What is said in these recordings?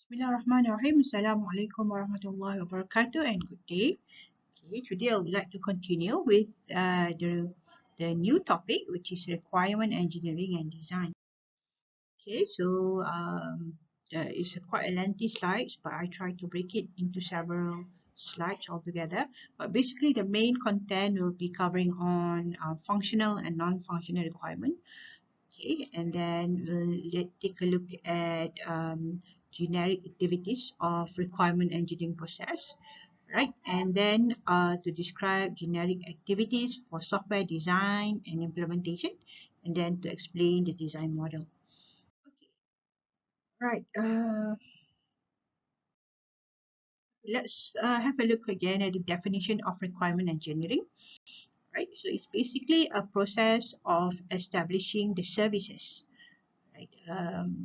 Bismillahirrahmanirrahim. Assalamualaikum warahmatullahi wabarakatuh and good day. Okay, today I would like to continue with the new topic, which is requirement engineering and design. Okay, so it's quite a lengthy slides, but I try to break it into several slides altogether. But basically, the main content will be covering on functional and non-functional requirement. Okay, and then let's take a look at generic activities of requirement engineering process, right? And then to describe generic activities for software design and implementation, and then to explain the design model. Okay, right. Let's have a look again at the definition of requirement engineering, right? So it's basically a process of establishing the services, right?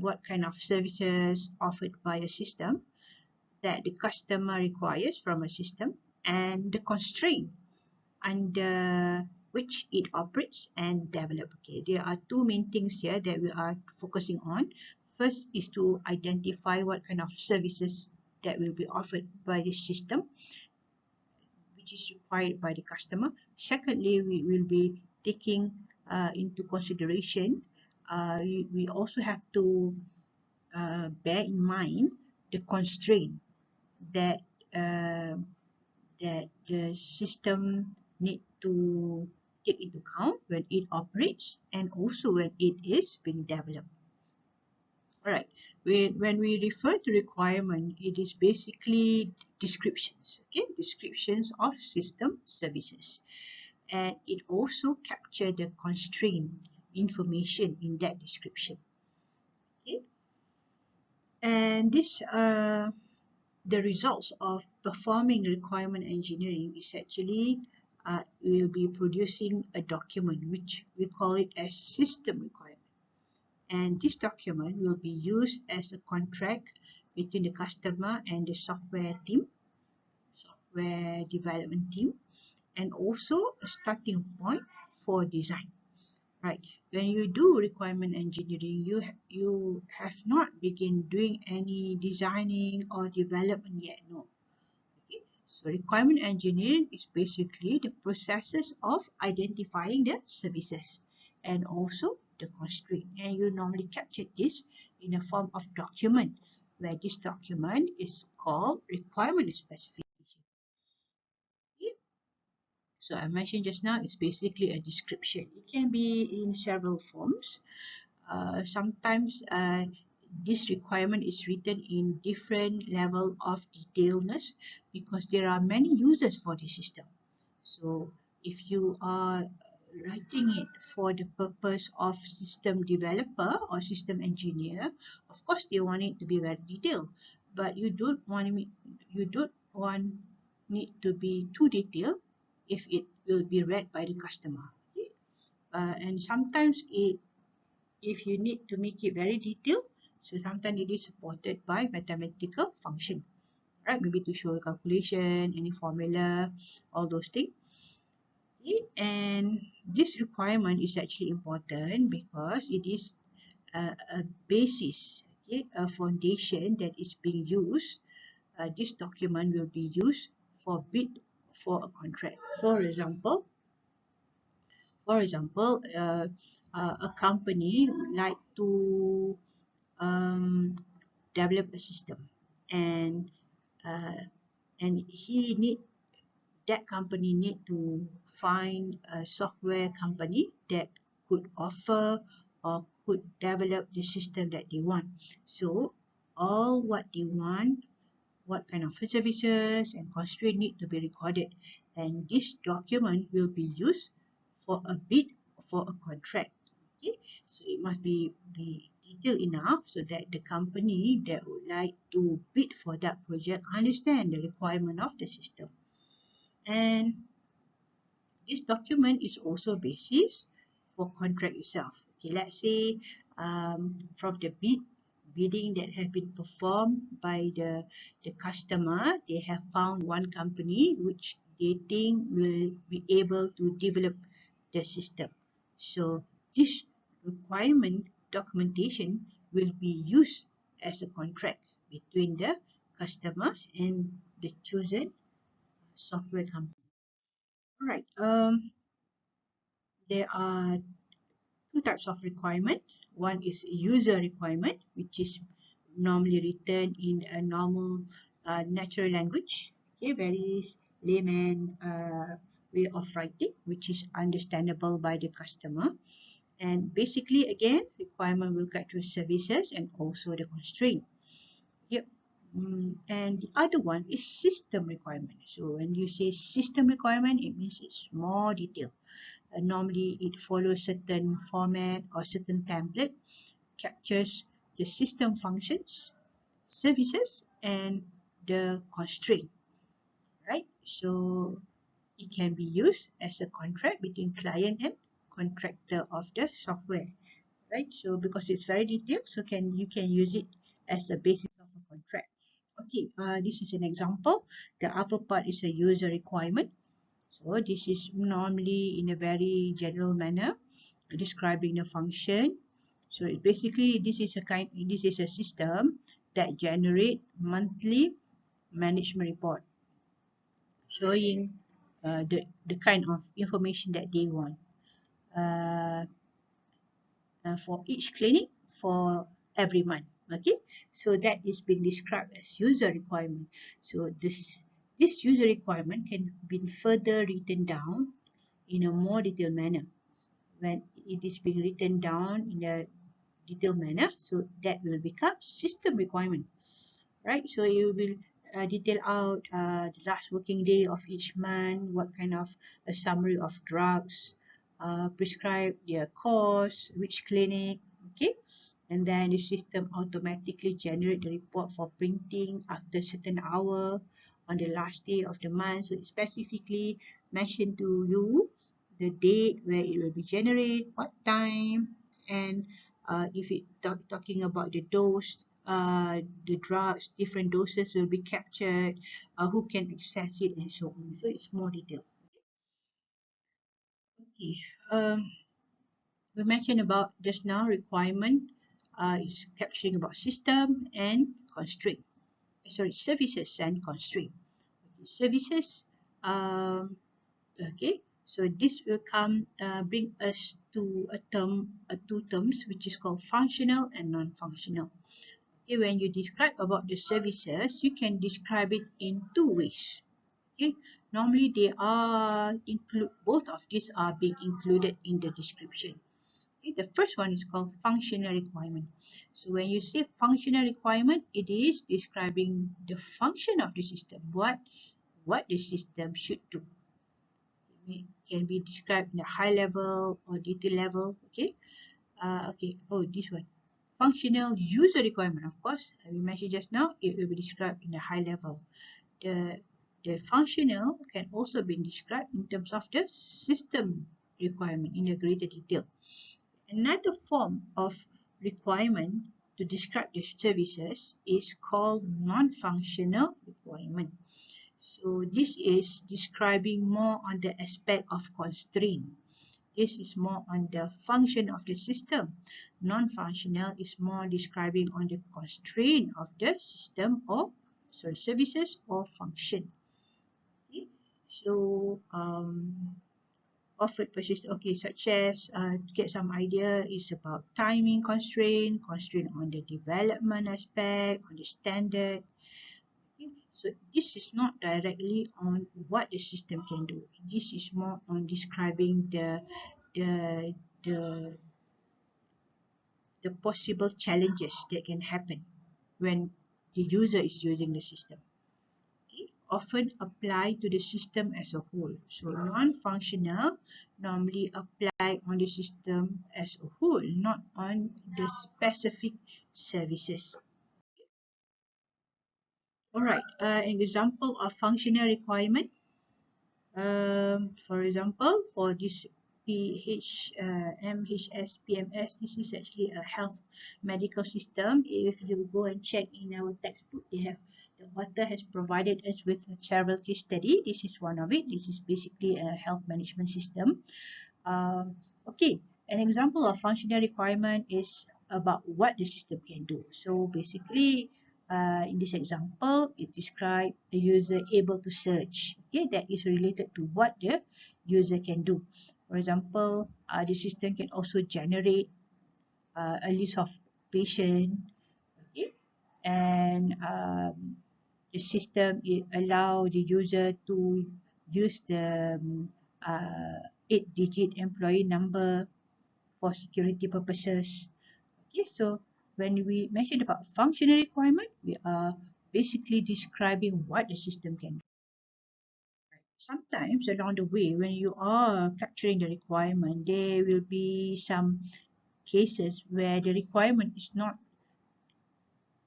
What kind of services offered by a system that the customer requires from a system, and the constraint under which it operates and develops. Okay, there are two main things here that we are focusing on. First is to identify what kind of services that will be offered by the system, which is required by the customer. Secondly, we will be taking into consideration, we also have to bear in mind the constraint that that the system need to take into account when it operates and also when it is being developed. Alright, when we refer to requirement, it is basically descriptions, okay, descriptions of system services, and it also captures the constraint information in that description. Okay, and this the results of performing requirement engineering is actually will be producing a document which we call it as system requirement, and this document will be used as a contract between the customer and the software development team, and also a starting point for design. Right, when you do requirement engineering, you have not begin doing any designing or development yet. No. Okay. So requirement engineering is basically the processes of identifying the services and also the constraint. And you normally capture this in a form of document, where this document is called requirement specification. Okay. So I mentioned just now, it's basically a description. It can be in several forms. Sometimes this requirement is written in different level of detailedness because there are many users for the system. So if you are writing it for the purpose of system developer or system engineer, of course they want it to be very detailed, but you don't want it to be too detailed if it will be read by the customer. Okay? And sometimes if you need to make it very detailed, so sometimes it is supported by mathematical function, right? Maybe to show a calculation, any formula, all those things. Okay? And this requirement is actually important because it is a basis, okay, a foundation that is being used. This document will be used for bid for a contract. For example, a company would like to develop a system, and uh, that company need to find a software company that could offer or could develop the system that they want. So all what they want, what kind of services and constraint need to be recorded, and this document will be used for a bid for a contract. Okay, so it must be detailed enough so that the company that would like to bid for that project understand the requirement of the system. And this document is also basis for contract itself. Okay, let's say from the bidding that have been performed by the customer, they have found one company which they think will be able to develop the system. So this requirement documentation will be used as a contract between the customer and the chosen software company. Alright, there are two types of requirement. One is user requirement, which is normally written in a normal natural language, okay, very layman way of writing, which is understandable by the customer. And basically, again, requirement will get to services and also the constraint. Yep. And the other one is system requirement. So when you say system requirement, it means it's more detailed. Normally, it follows certain format or certain template, captures the system functions, services, and the constraint, right? So it can be used as a contract between client and contractor of the software, right? So because it's very detailed, so you can use it as a basis of a contract. Okay, this is an example. The upper part is a user requirement. So this is normally in a very general manner, describing the function. So basically, this is a system that generate monthly management report showing the kind of information that they want uh, for each clinic for every month. Okay, so that is being described as user requirement. So this user requirement can be further written down in a more detailed manner. When it is being written down in a detailed manner, so that will become system requirement, right? So you will detail out the last working day of each month, what kind of a summary of drugs prescribed, their cost, which clinic, okay? And then the system automatically generate the report for printing after certain hour on the last day of the month. So it specifically mentioned to you the date where it will be generated, what time, and if it talking about the dose, the drugs, different doses will be captured, who can access it, and so on. So it's more detailed. Okay. We mentioned about just now requirement is capturing about system and constraint. Sorry, services and constraint. Services. Okay. So this will bring us to two terms, which is called functional and non-functional. Okay, when you describe about the services, you can describe it in two ways. Okay, normally they are both of these are being included in the description. Okay, the first one is called functional requirement. So when you say functional requirement, it is describing the function of the system, what the system should do. It can be described in a high level or detail level. Okay. Okay. Oh, this one. Functional user requirement, of course, we mentioned just now, it will be described in a high level. The functional can also be described in terms of the system requirement in a greater detail. Another form of requirement to describe the services is called non-functional requirement. So this is describing more on the aspect of constraint. This is more on the function of the system. Non-functional is more describing on the constraint of the system or services or function. Okay. So offered persist, okay, such as to get some idea is about timing constraint on the development aspect, on the standard. Okay. So this is not directly on what the system can do. This is more on describing the the the possible challenges that can happen when the user is using the system. Okay. Often apply to the system as a whole. So non-functional normally apply on the system as a whole, not on the specific services. Alright, an example of functional requirement. For example, for this MHS, PMS, this is actually a health medical system. If you go and check in our textbook, the author has provided us with several case study. This is one of it. This is basically a health management system. Okay, an example of functional requirement is about what the system can do. So basically, in this example, it describes the user able to search. Okay, that is related to what the user can do. For example, the system can also generate a list of patients. Okay, and the system it allow the user to use the 8-digit employee number for security purposes. Okay, so when we mention about functional requirement, we are basically describing what the system can do. Sometimes along the way, when you are capturing the requirement, there will be some cases where the requirement is not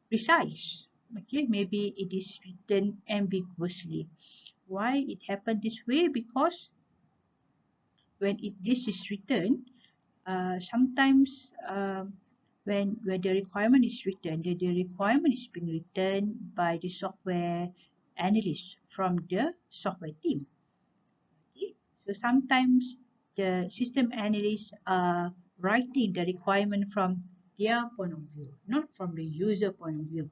precise. Okay, maybe it is written ambiguously. Why it happened this way? Because when this is written, sometimes when the requirement is written, the requirement is being written by the software analyst from the software team. Okay? So sometimes the system analysts are writing the requirement from their point of view, not from the user point of view.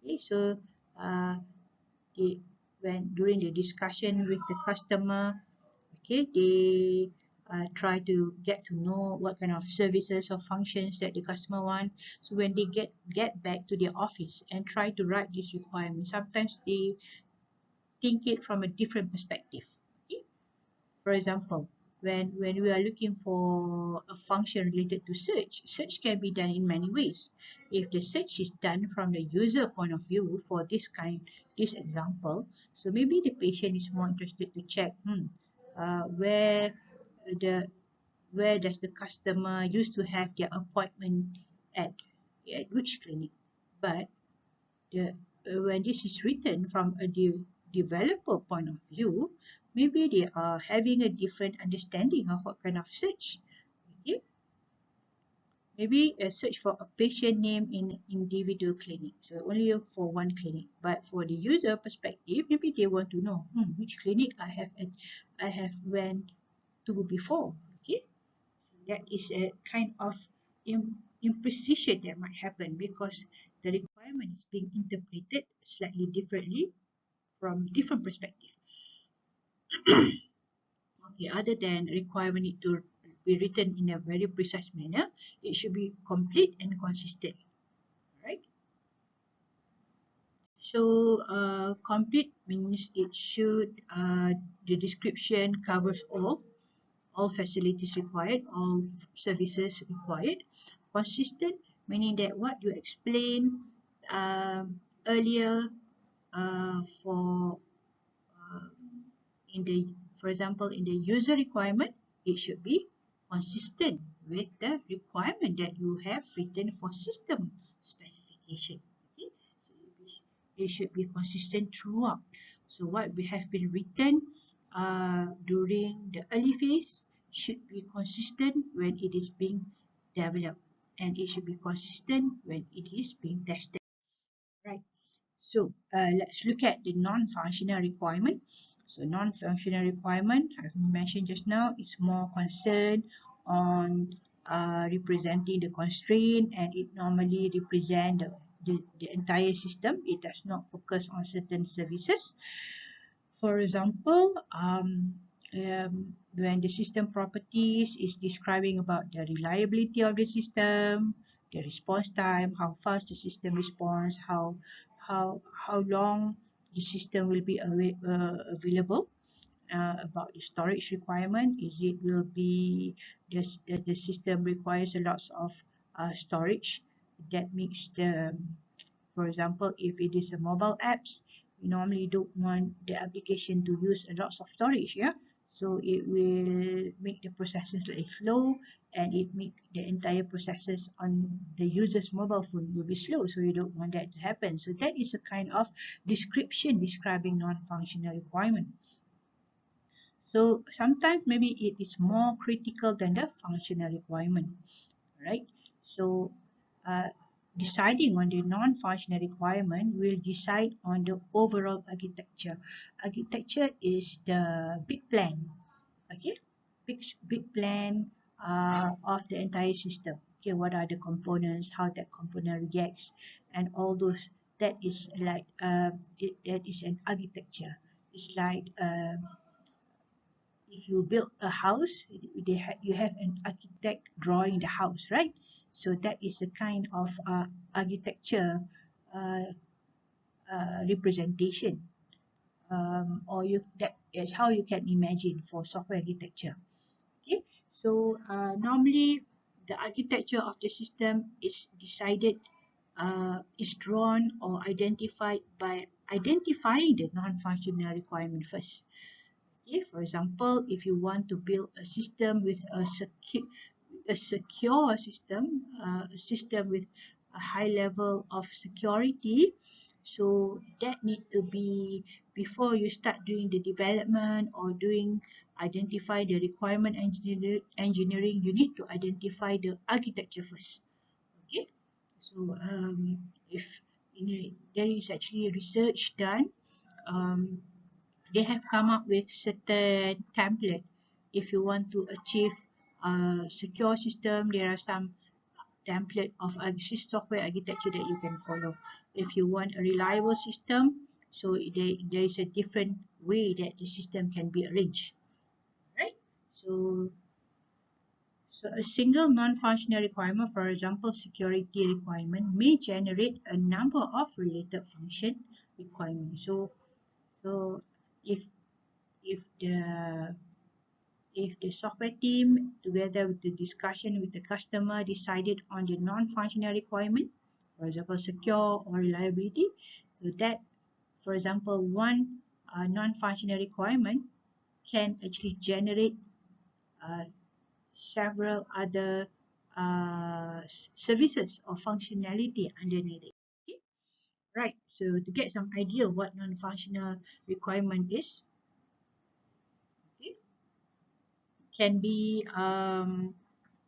Okay? So uh, when during the discussion with the customer, okay, they try to get to know what kind of services or functions that the customer want. So when they get back to their office and try to write this requirement, sometimes they think it from a different perspective. Okay? For example, when we are looking for a function related to search can be done in many ways. If the search is done from the user point of view for this example, so maybe the patient is more interested to check where the where does the customer used to have their appointment at, at which clinic. But the, when this is written from a developer point of view, maybe they are having a different understanding of what kind of search. Okay? Maybe a search for a patient name in individual clinic, so only for one clinic. But for the user perspective, maybe they want to know which clinic I have went to before. Okay, that is a kind of imprecision that might happen because the requirement is being interpreted slightly differently from different perspective. Okay, other than requirement need to be written in a very precise manner, it should be complete and consistent. Right? So complete means it should the description covers all facilities required, all services required. Consistent meaning that what you explained earlier for uh, in the, for example, in the user requirement, it should be consistent with the requirement that you have written for system specification. Okay, so it should be consistent throughout. So what we have been written during the early phase should be consistent when it is being developed, and it should be consistent when it is being tested. Right. So let's look at the non-functional requirement. So non-functional requirement, I've mentioned just now, is more concerned on representing the constraint, and it normally represents the entire system. It does not focus on certain services. For example, when the system properties is describing about the reliability of the system, the response time, how fast the system responds, how long the system will be available. About the storage requirement, is it will be the system requires a lot of storage that makes the, for example, if it is a mobile apps, we normally don't want the application to use a lot of storage, yeah. So it will make the processes like slow, and it make the entire processes on the user's mobile phone will be slow. So you don't want that to happen. So that is a kind of description describing non-functional requirement. So sometimes maybe it is more critical than the functional requirement, right? So uh, deciding on the non-functional requirement will decide on the overall architecture. Architecture is the big plan, okay? Big plan of the entire system. Okay, what are the components, how that component reacts, and all those that is like that is an architecture. It's like if you build a house, you have an architect drawing the house, right? So that is a kind of architecture uh, representation, or that is how you can imagine for software architecture. Okay, so normally the architecture of the system is decided, is drawn or identified by identifying the non-functional requirement first. Okay, for example, if you want to build a system with a secure system, a system with a high level of security, so that need to be, before you start doing the development or doing identify the requirement engineering, you need to identify the architecture first. Okay, so if there is actually research done, um, they have come up with certain template. If you want to achieve a secure system, there are some template of software architecture that you can follow. If you want a reliable system, so there is a different way that the system can be arranged, right? So a single non-functional requirement, for example, security requirement, may generate a number of related function requirements. So if if the software team, together with the discussion with the customer, decided on the non-functional requirement, for example, secure or reliability, so that, for example, one non-functional requirement can actually generate uh, several other services or functionality underneath it. Okay? Right. So to get some idea what non-functional requirement is, okay, can be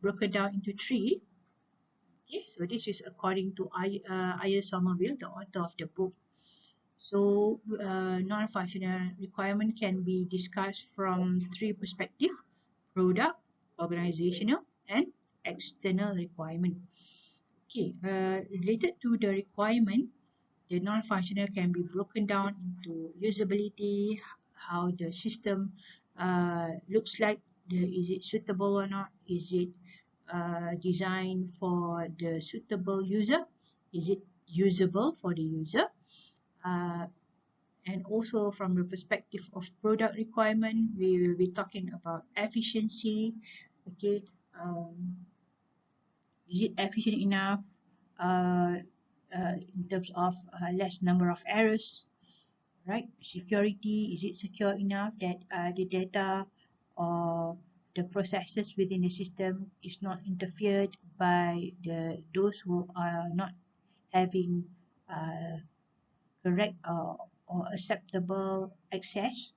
broken down into three. Okay, so this is according to Ian Somerville, the author of the book. So non-functional requirement can be discussed from three perspectives: product, organizational, and external requirement. Okay, related to the requirement, the non-functional can be broken down into usability, how the system looks like, is it suitable or not, is it designed for the suitable user, is it usable for the user, uh, and also from the perspective of product requirement, we will be talking about efficiency. Okay, is it efficient enough in terms of less number of errors, right? Security, is it secure enough that the data or the processes within the system is not interfered by those who are not having uh, correct or acceptable access,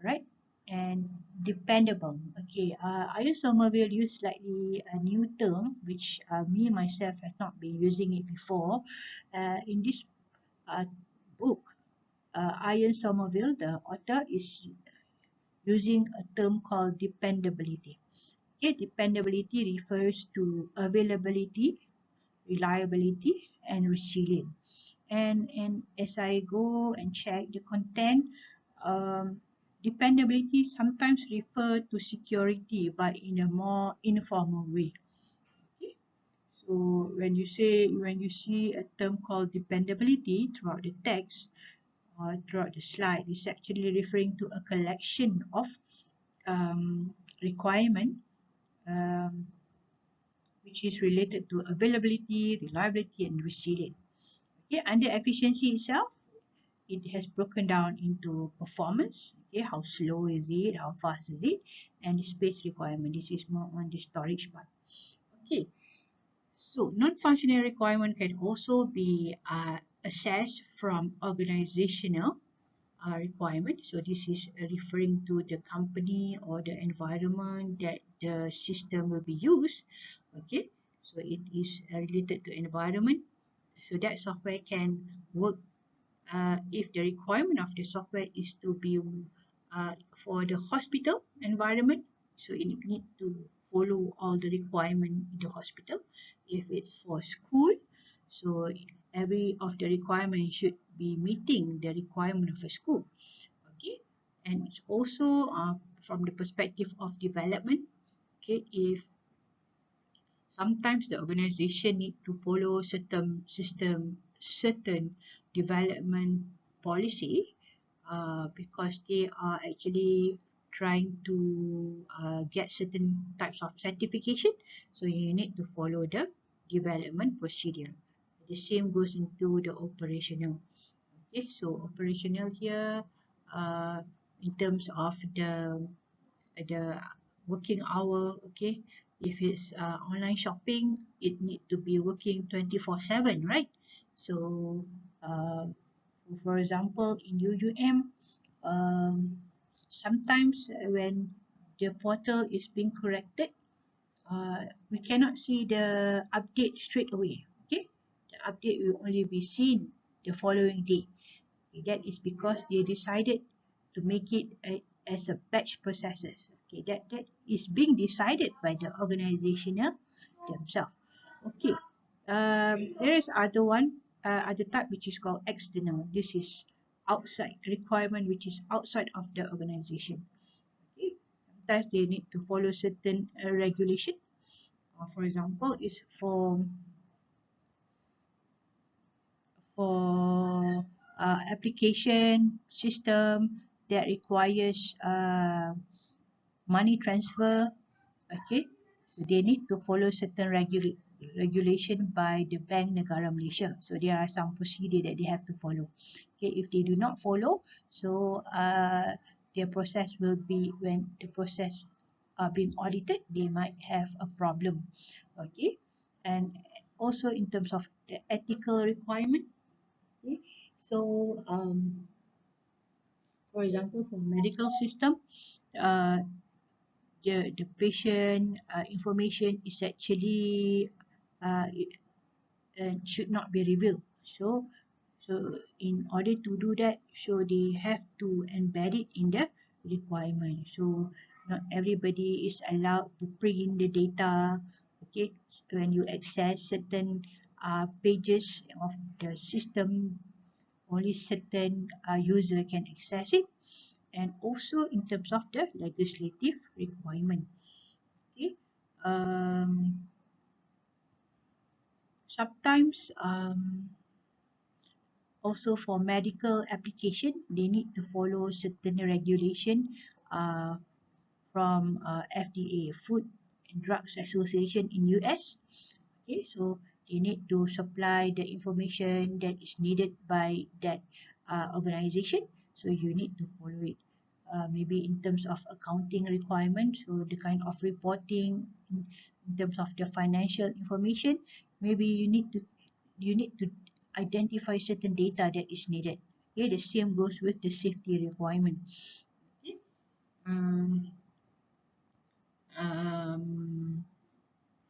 right? And dependable. Okay, Ian Somerville used slightly a new term, which me myself have not been using it before. In this uh, book, Ian Somerville, the author, is using a term called dependability. Okay, dependability refers to availability, reliability, and resilience. And as I go and check the content, um, dependability sometimes refer to security, but in a more informal way. Okay? So when you see a term called dependability throughout the text or throughout the slide, it's actually referring to a collection of requirement, um, which is related to availability, reliability, and resilience. Okay, under efficiency itself, it has broken down into performance. Okay, how slow is it, how fast is it, and the space requirement. This is more on the storage part. Okay, so non-functional requirement can also be assessed from organizational requirement. So this is referring to the company or the environment that the system will be used. Okay, so it is related to environment. So that software can work if the requirement of the software is to be for the hospital environment, so it need to follow all the requirement in the hospital. If it's for school, so every of the requirements should be meeting the requirement of a school. Okay, and it's also from the perspective of development. Okay, if sometimes the organization need to follow certain development policy because they are actually trying to get certain types of certification. So you need to follow the development procedure. The same goes into the operational. Okay, so operational here in terms of the working hour. Okay, if it's online shopping, it need to be working 24/7, right? So for example in UUM, sometimes when the portal is being corrected, we cannot see the update straight away. Okay, the update will only be seen the following day. Okay, that is because they decided to make it as a batch processes. Okay, that is being decided by the organizational themselves. Okay, there is other type which is called external. This is outside requirement which is outside of the organization. Okay, sometimes they need to follow certain regulation. For example, is for application system that requires money transfer. Okay, so they need to follow certain regulation by the Bank Negara Malaysia. So there are some procedure that they have to follow. Okay, if they do not follow, so their process will be, when the process are being audited, they might have a problem. Okay, and also in terms of the ethical requirement. Okay, so for example, for medical system, uh, the patient information is actually should not be revealed. So in order to do that, so they have to embed it in the requirement. So not everybody is allowed to print the data. Okay, when you access certain pages of the system, only certain user can access it. And also in terms of the legislative requirement. Okay, um, sometimes also for medical application, they need to follow certain regulation uh, from FDA, Food and Drugs Association in US. Okay, so they need to supply the information that is needed by that organization. So you need to follow it. Maybe in terms of accounting requirements, so the kind of reporting in terms of the financial information, maybe you need to identify certain data that is needed. Okay, the same goes with the safety requirement. Okay. Um, um,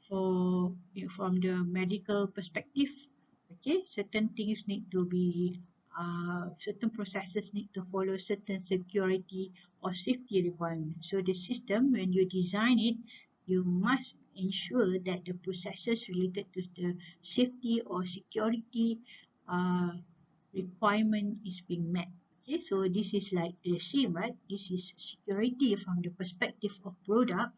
for from the medical perspective, okay, certain things need to be certain processes need to follow certain security or safety requirements. So the system, when you design it, you must ensure that the processes related to the safety or security uh, requirement is being met. Okay, so this is like the same, right? This is security from the perspective of product.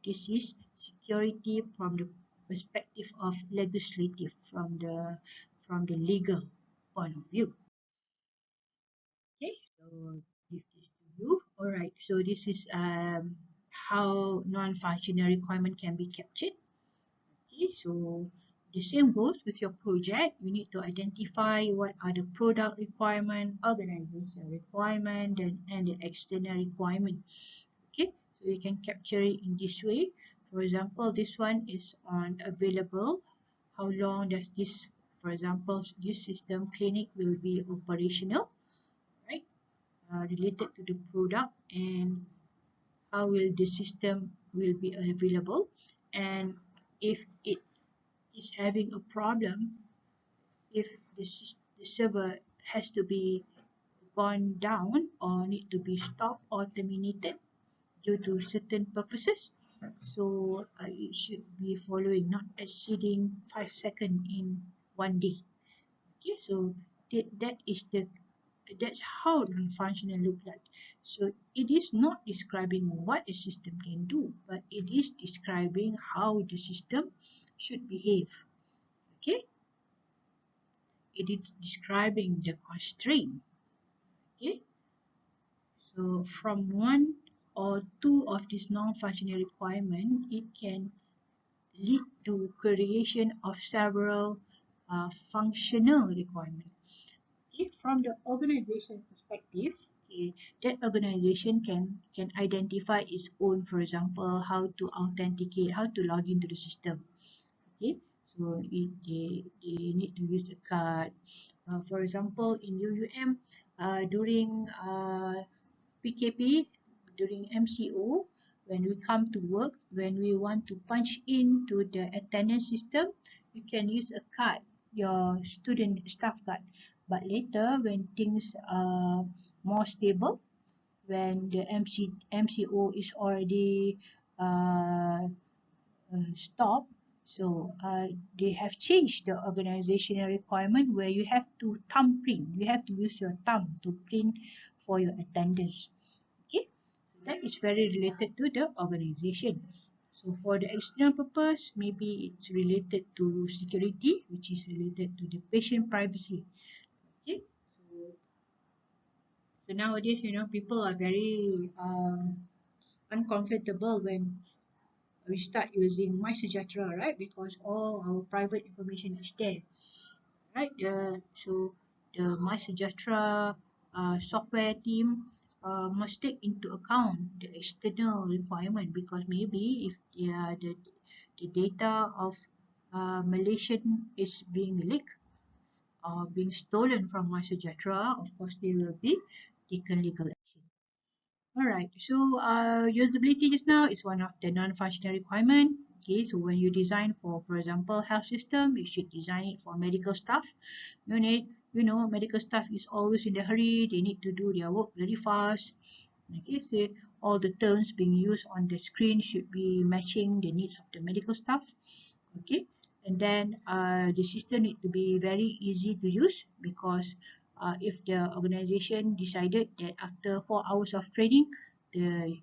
This is security from the perspective of legislative, from the legal point of view. Okay, so give this to you. All right, so this is how non-functional requirement can be captured. Okay, so the same goes with your project. You need to identify what are the product requirement, organization requirement, and the external requirement. Okay, so you can capture it in this way. For example, this one is on available. How long does this, for example, this system clinic will be operational, right? Related to the product, and how will the system will be available, and if it is having a problem, if the server has to be gone down or need to be stopped or terminated due to certain purposes. So it should be following, not exceeding 5 seconds in one day. Okay, so that's how non-functional look like. So it is not describing what a system can do, but it is describing how the system should behave. Okay, it is describing the constraint. Okay, so from one or two of these non-functional requirements, it can lead to creation of several functional requirements. If from the organization perspective, okay, that organization can identify its own, for example, how to authenticate, how to log into the system. Okay, so they need to use a card. For example, in UUM, during PKP, during MCO, when we come to work, when we want to punch into the attendance system, you can use a card, your student staff card. But later, when things are more stable, when the MCO is already stopped, so they have changed the organizational requirement where you have to thumb print. You have to use your thumb to print for your attendance. Okay, so that is very related to the organization. So for the external purpose, maybe it's related to security, which is related to the patient privacy. Okay, so nowadays, people are very uncomfortable when we start using MySejahtera, right? Because all our private information is there, right? So the MySejahtera software team must take into account the external requirement, because maybe if the data of Malaysian is being leaked or being stolen from MySejahtera, of course they will be taken legal action. Alright, so usability just now is one of the non-functional requirement. Okay, so when you design for example, health system, you should design it for medical staff. Medical staff is always in a hurry. They need to do their work very fast. Okay, so all the terms being used on the screen should be matching the needs of the medical staff. Okay, and then the system need to be very easy to use, because if the organization decided that after 4 hours of training, the,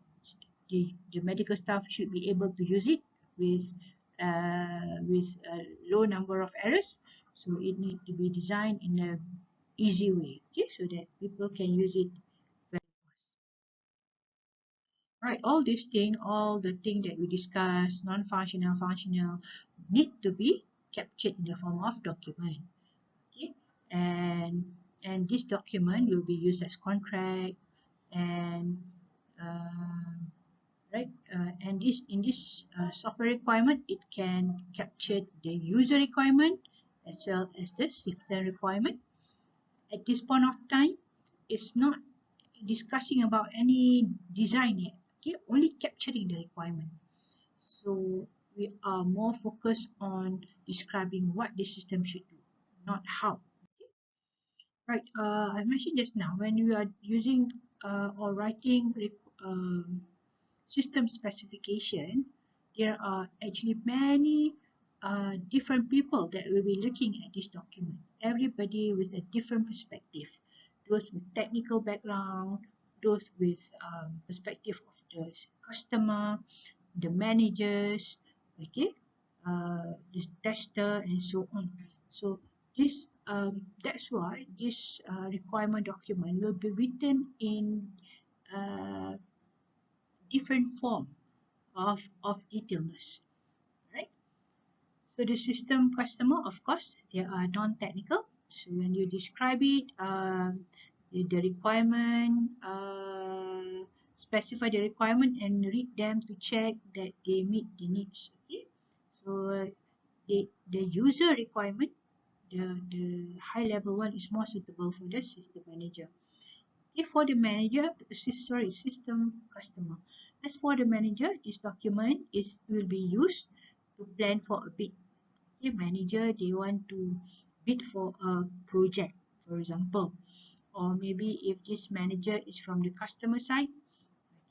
the medical staff should be able to use it with a low number of errors, so it need to be designed in a easy way, okay, so that people can use it very fast. Right, all the thing that we discussed, non-functional, functional, need to be captured in the form of document. Okay, and this document will be used as contract, and uh, right, and this in this software requirement, it can capture the user requirement as well as the system requirement. At this point of time, it's not discussing about any design yet. Okay, only capturing the requirement. So we are more focused on describing what the system should do, not how. Right, I mentioned just now, when you are using or writing system specification, there are actually many different people that will be looking at this document. Everybody with a different perspective. Those with technical background, those with perspective of the customer, the managers, okay, the tester, and so on. So this that's why this requirement document will be written in uh, different form of detailedness, right? So the system customer, of course, they are non-technical. So when you describe it, the requirement, specify the requirement and read them to check that they meet the needs. Okay. So the user requirement, the high level one is more suitable for the system manager. Okay, for the manager, system customer. As for the manager, this document will be used to plan for a bid. The manager, they want to bid for a project, for example, or maybe if this manager is from the customer side,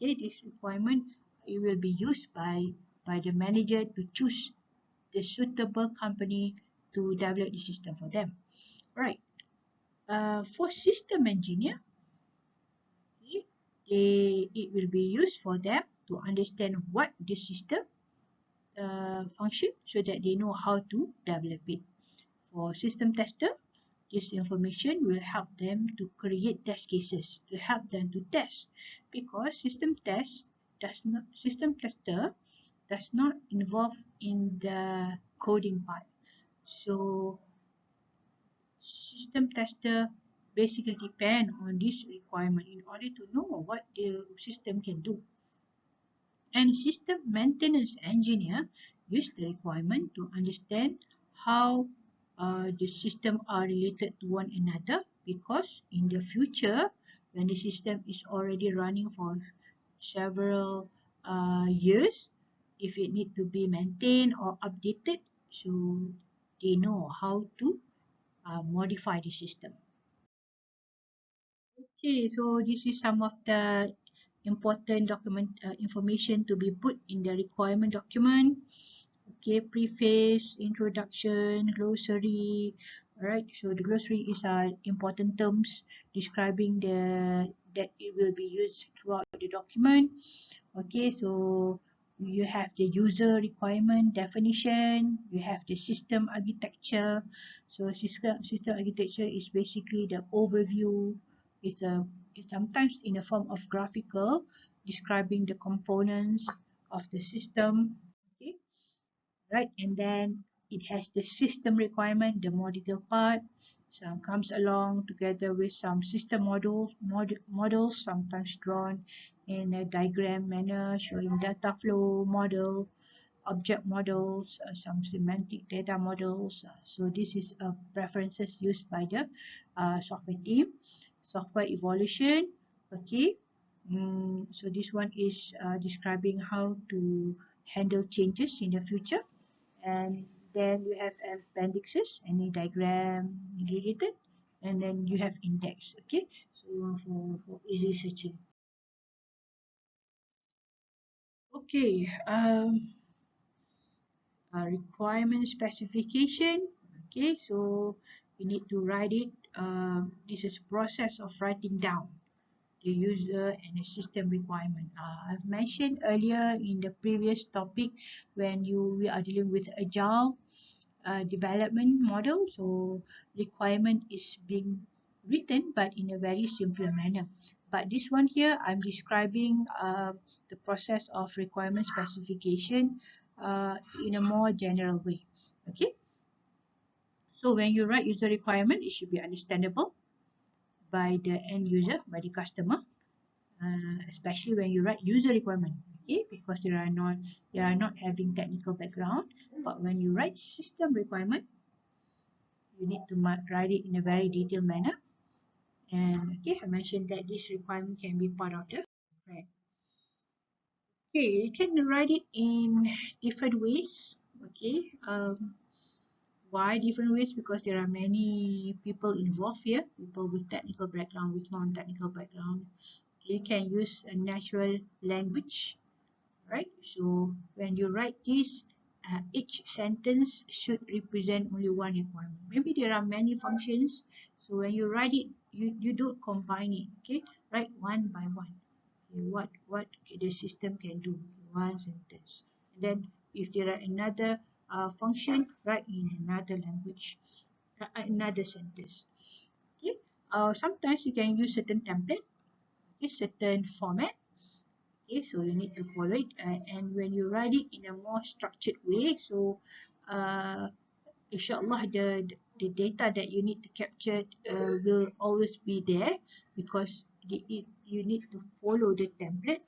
okay, this requirement, it will be used by the manager to choose the suitable company to develop the system for them. Right. For system engineer, okay, it will be used for them to understand what the system function so that they know how to develop it. For system tester, this information will help them to create test cases to help them to test, because system tester does not involve in the coding part. So system tester basically depend on this requirement in order to know what the system can do. And system maintenance engineer use the requirement to understand how the system are related to one another, because in the future, when the system is already running for several years, if it need to be maintained or updated, so they know how to modify the system. Okay, so this is some of the important document information to be put in the requirement document. Okay, preface, introduction, glossary. Alright, so the glossary is important terms describing that it will be used throughout the document. Okay, so you have the user requirement definition, you have the system architecture. So system architecture is basically the overview. It's sometimes in the form of graphical describing the components of the system. Okay, right? And then it has the system requirement, the more detailed part. Some comes along together with some system models, sometimes drawn in a diagram manner, showing data flow model, object models, some semantic data models. So this is preferences used by the software team. Software evolution, okay. So this one is describing how to handle changes in the future. And then you have appendixes, any diagram related, and then you have index. Okay, so for easy searching. Okay, requirement specification. Okay, so you need to write it. This is process of writing down the user and the system requirement. I've mentioned earlier in the previous topic when we are dealing with agile development model. So requirement is being written but in a very simpler manner. But this one here, I'm describing the process of requirement specification in a more general way. Okay. So when you write user requirement, it should be understandable by the end user, by the customer, especially when you write user requirement. Okay, because they are not having technical background. But when you write system requirement, you need to write it in a very detailed manner. And okay, I mentioned that this requirement can be part of the right. Okay, you can write it in different ways. Okay, why different ways? Because there are many people involved here, people with technical background, with non-technical background. You can use a natural language, right? So when you write this, each sentence should represent only one requirement. Maybe there are many functions, so when you write it, you don't combine it. Okay, write one by one. Okay, what the system can do, one sentence. And then if there are another function, write in another language, another sentence. Okay, sometimes you can use certain template, okay, certain format. Okay, so you need to follow it, and when you write it in a more structured way, so inshallah the data that you need to capture will always be there, because you need to follow the template.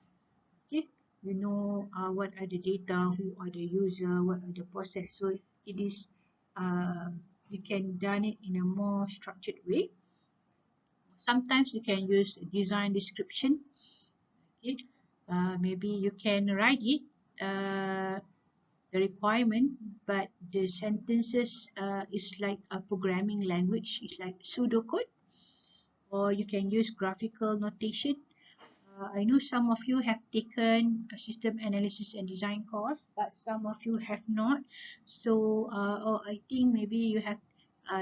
Okay, you know what are the data, who are the user, what are the process. So it is you can done it in a more structured way. Sometimes you can use design description. Okay, maybe you can write it the requirement, but the sentences is like a programming language. It's like pseudocode, or you can use graphical notation. I know some of you have taken a system analysis and design course, but some of you have not. So, or I think maybe you have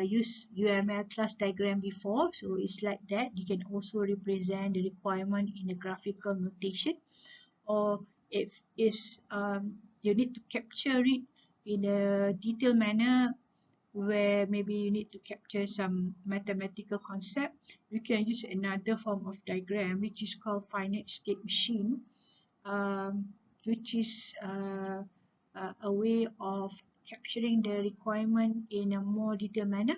use UML class diagram before, so it's like that. You can also represent the requirement in a graphical notation, or if is you need to capture it in a detailed manner where maybe you need to capture some mathematical concept, you can use another form of diagram which is called finite state machine, um, which is a way of capturing the requirement in a more detailed manner,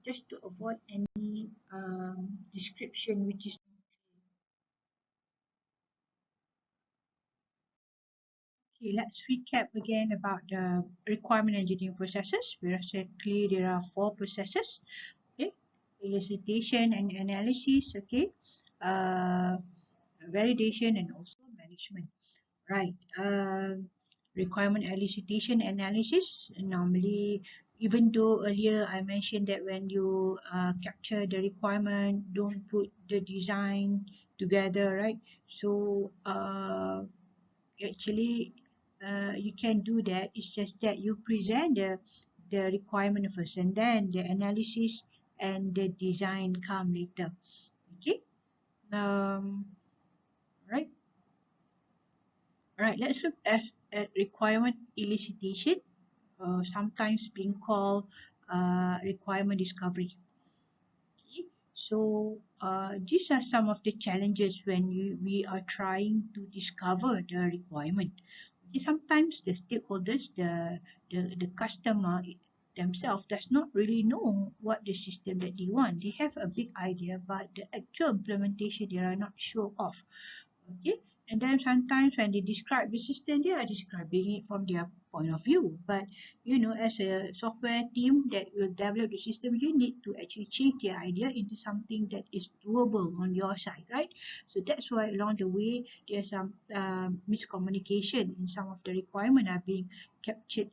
just to avoid any description which is. Okay, let's recap again about the requirement engineering processes. Basically, there are four processes. Okay, elicitation and analysis. Okay, uh, validation and also management. Right. Requirement elicitation analysis. Normally, even though earlier I mentioned that when you capture the requirement, don't put the design together, right? So actually, you can do that. It's just that you present the requirement first, and then the analysis and the design come later. Okay. Um, right. Right. Let's look at requirement elicitation, sometimes being called requirement discovery. Okay. So these are some of the challenges when we are trying to discover the requirement. Sometimes the stakeholders, the customer themselves does not really know what the system that they want. They have a big idea, but the actual implementation they are not sure of. Okay, and then sometimes when they describe the system, they are describing it from their point of view. But as a software team that will develop the system, you need to actually change their idea into something that is doable on your side, right? So that's why along the way there's some miscommunication in some of the requirements are being captured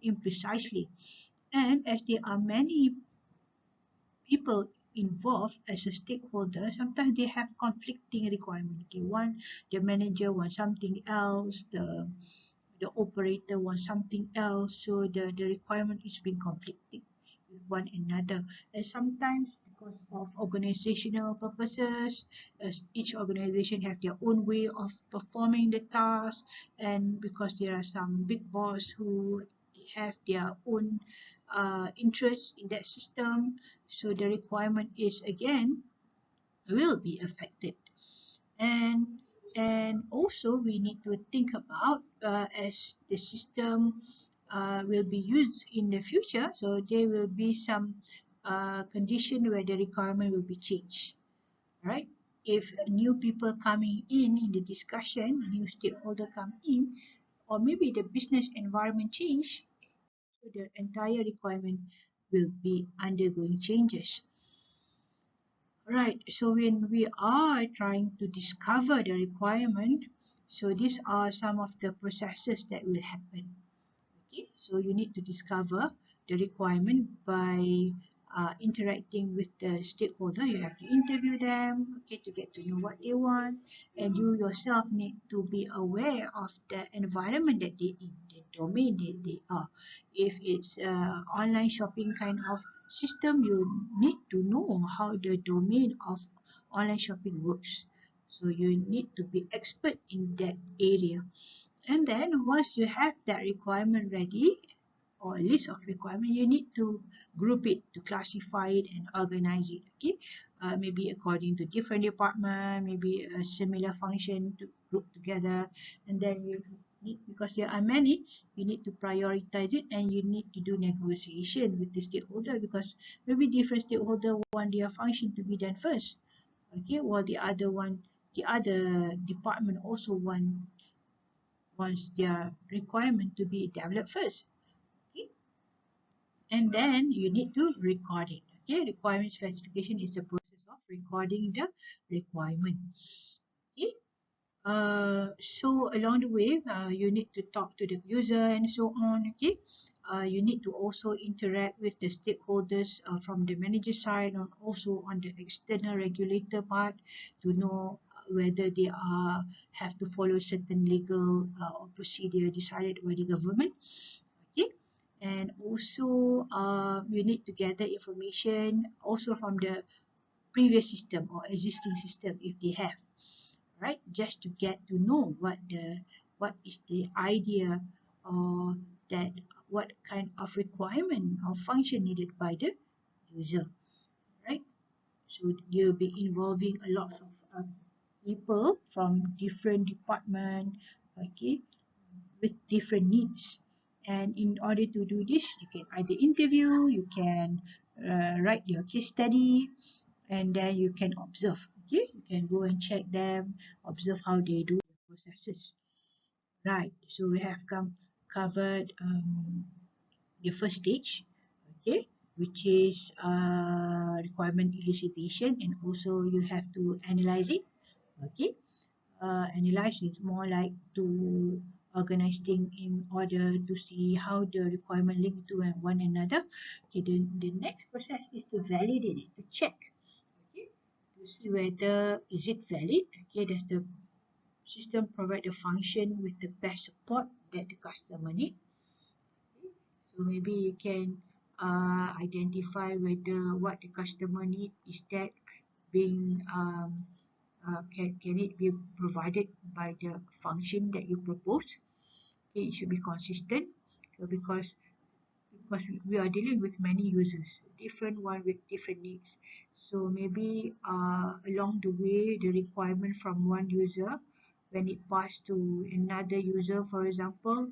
imprecisely. And as there are many people involved as a stakeholder, sometimes they have conflicting requirements. Okay, one, the manager wants something else, the operator wants something else, so the requirement is being conflicting with one another. And sometimes because of organizational purposes, as each organization have their own way of performing the task, and because there are some big boss who have their own interest in that system, so the requirement is again will be affected. And and also we need to think about as the system will be used in the future, so there will be some condition where the requirement will be changed, right? If new people coming in the discussion, new stakeholder come in, or maybe the business environment change, so the entire requirement will be undergoing changes. Right, so when we are trying to discover the requirement, so these are some of the processes that will happen. Okay, so you need to discover the requirement by interacting with the stakeholder. You have to interview them, okay, to get to know what they want, and you yourself need to be aware of the environment that they in, the domain that they are. If it's online shopping kind of system, you need to know how the domain of online shopping works. So you need to be expert in that area. And then once you have that requirement ready, or a list of requirements, you need to group it, to classify it and organize it. Okay, maybe according to different department, maybe a similar function to group together, and then you need, because there are many, you need to prioritize it, and you need to do negotiation with the stakeholder, because maybe different stakeholder want their function to be done first. Okay, while the other department also wants their requirement to be developed first. Okay, and then you need to record it. Okay, requirement specification is the process of recording the requirement. Okay, so along the way, you need to talk to the user and so on. Okay, you need to also interact with the stakeholders from the manager side, and also on the external regulator part, to know whether they are have to follow certain legal or procedure decided by the government. Okay, and also you need to gather information also from the previous system or existing system if they have, right? Just to get to know what is the idea or that what kind of requirement or function needed by the user, right? So you'll be involving a lot of people from different department, okay, with different needs. And in order to do this, you can either interview, you can write your case study, and then you can observe. Okay, you can go and check them, observe how they do the processes. Right. So we have covered the first stage, okay, which is requirement elicitation, and also you have to analyze it. Okay, analyze is more like to organize things in order to see how the requirement link to one another. Okay, the next process is to validate it, to check, okay, to see whether is it valid. Okay, does the system provide the function with the best support that the customer need. Okay, so maybe you can identify whether what the customer need is that being can it be provided by the function that you propose. Okay, it should be consistent, because we are dealing with many users, different one with different needs. So maybe along the way, the requirement from one user, when it passed to another user, for example,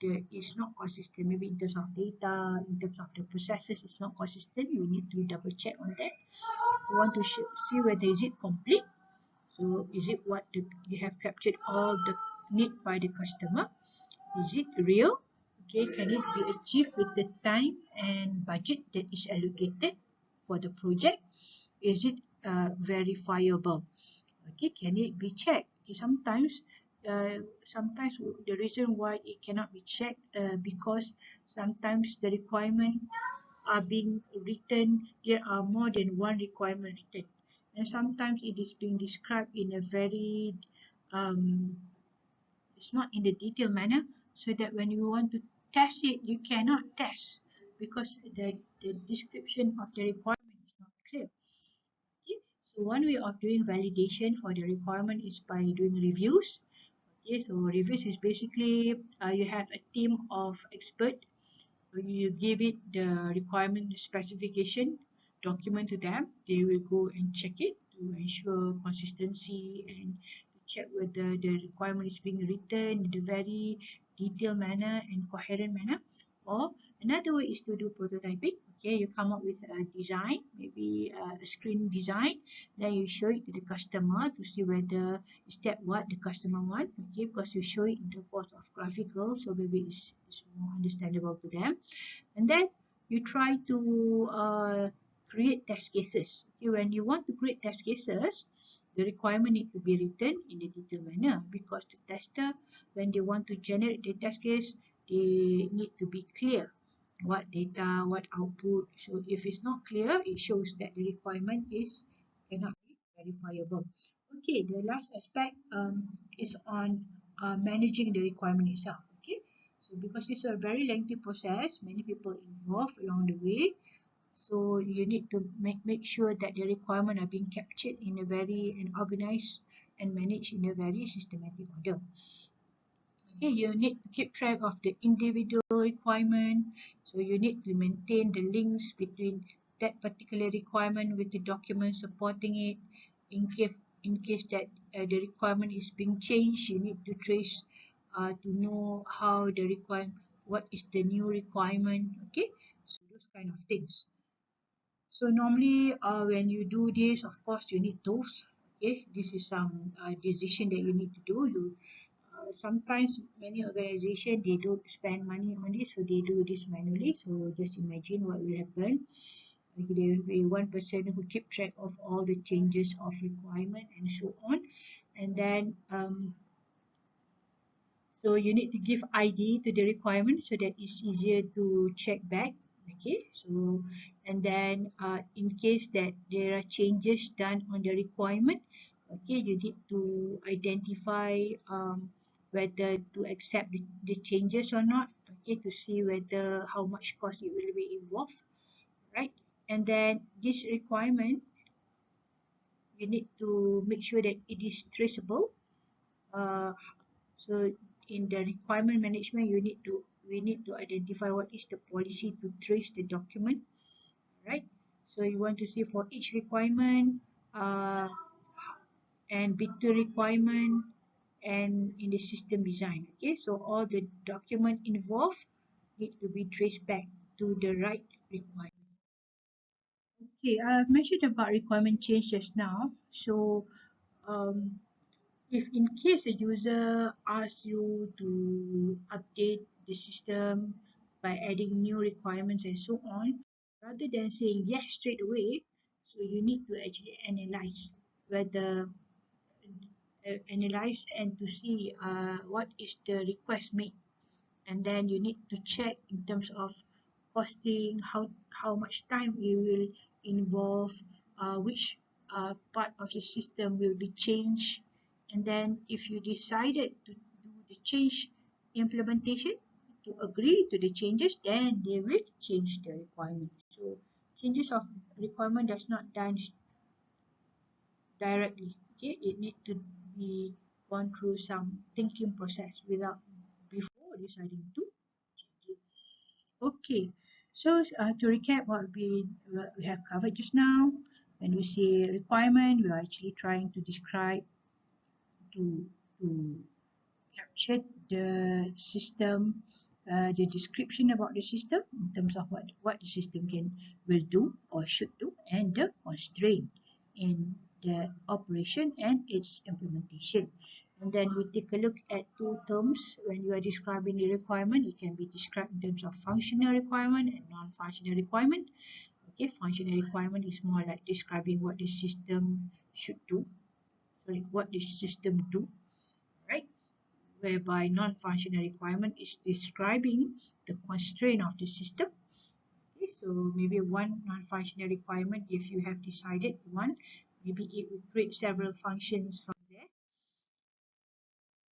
it's not consistent. Maybe in terms of data, in terms of the processes, it's not consistent. You need to double check on that. You want to see whether is it complete. So is it what you have captured all the need by the customer? Is it real? Okay, can it be achieved with the time and budget that is allocated for the project? Is it verifiable? Okay, can it be checked? Okay, sometimes the reason why it cannot be checked because sometimes the requirement are being written, there are more than one requirement written, and sometimes it is being described in a very it's not in the detailed manner, so that when you want to test it, you cannot test because the description of the requirement is not clear. Okay? So one way of doing validation for the requirement is by doing reviews. Okay, so reviews is basically you have a team of experts. You give it the requirement specification document to them. They will go and check it to ensure consistency and to check whether the requirement is being written in a very detailed manner and coherent manner. Or another way is to do prototyping. Okay, you come up with a design, maybe a screen design, then you show it to the customer to see whether is that what the customer want. Okay, because you show it in the form of graphical, so maybe it's more understandable to them. And then you try to create test cases. Okay, when you want to create test cases, the requirement need to be written in a detailed manner, because the tester, when they want to generate the test case, they need to be clear what data, what output. So if it's not clear, it shows that the requirement is cannot be verifiable. Okay, the last aspect is on managing the requirement itself. Okay, so because it's a very lengthy process, many people involved along the way. So you need to make sure that the requirement are being captured in a very and organized and managed in a very systematic order. Okay, you need to keep track of the individual requirement. So you need to maintain the links between that particular requirement with the document supporting it. In case that the requirement is being changed, you need to trace to know how the requirement, what is the new requirement. Okay, so those kind of things. So normally when you do this, of course you need tools. Okay, this is some decision that you need to do. Sometimes many organizations they don't spend money on this, so they do this manually. So just imagine what will happen. Okay, there will be one person who keep track of all the changes of requirement and so on, and then so you need to give ID to the requirement so that it's easier to check back. Okay, so and then in case that there are changes done on the requirement, okay, you need to identify whether to accept the changes or not. okay, to see whether how much cost it will be involved, right? And then this requirement, you need to make sure that it is traceable. Uh, so in the requirement management, we need to identify what is the policy to trace the document, right? So you want to see for each requirement, uh, and between requirement and in the system design. Okay, so all the document involved need to be traced back to the right requirement. Okay, I've mentioned about requirement change just now. So um, if in case a user asks you to update the system by adding new requirements and so on, rather than saying yes straight away, so you need to actually analyze whether analyze and to see what is the request made, and then you need to check in terms of costing, how much time it will involve, which part of the system will be changed, and then if you decided to do the change implementation to agree to the changes, then they will change the requirement. So changes of requirement does not done directly. Okay, it need to be gone through some thinking process without before deciding to change it. Okay, so to recap what we have covered just now, when we say requirement, we are actually trying to describe to capture the system, the description about the system in terms of what the system will do or should do, and the constraint in the operation and its implementation. And then we take a look at two terms when you are describing the requirement. It can be described in terms of functional requirement and non-functional requirement. Okay, functional requirement is more like describing what the system should do, sorry, what the system do, right? Whereby non-functional requirement is describing the constraint of the system. Okay, so maybe one non-functional requirement, if you have decided one, maybe it will create several functions from there.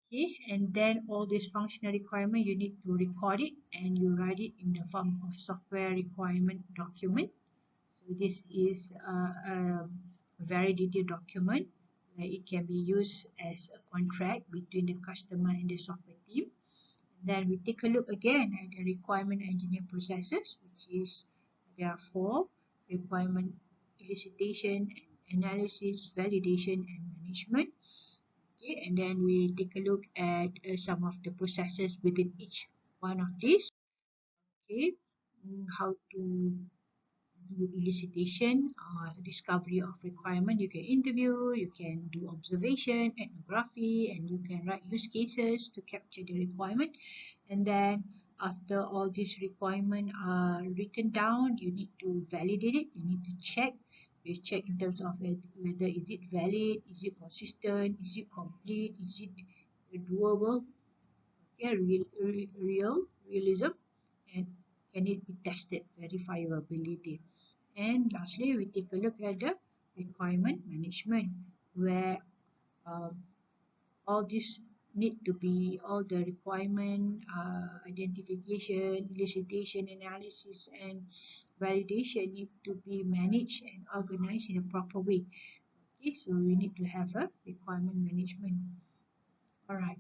Okay, and then all these functional requirement, you need to record it and you write it in the form of software requirement document. So this is a very detailed document where it can be used as a contract between the customer and the software team. Then we take a look again at the requirement engineering processes, which is there are four: requirement elicitation, analysis, validation, and management. Okay, and then we take a look at some of the processes within each one of these. Okay, how to do elicitation, discovery of requirement. You can interview, you can do observation, ethnography, and you can write use cases to capture the requirement. And then after all these requirements are written down, you need to validate it. You need to check. You check in terms of whether is it valid, is it consistent, is it complete, is it doable, yeah, realism, and can it be tested, verifiability. And lastly, we take a look at the requirement management, where um, all this need to be all the requirement identification, elicitation, analysis, and validation need to be managed and organized in a proper way. Okay, so we need to have a requirement management. All right.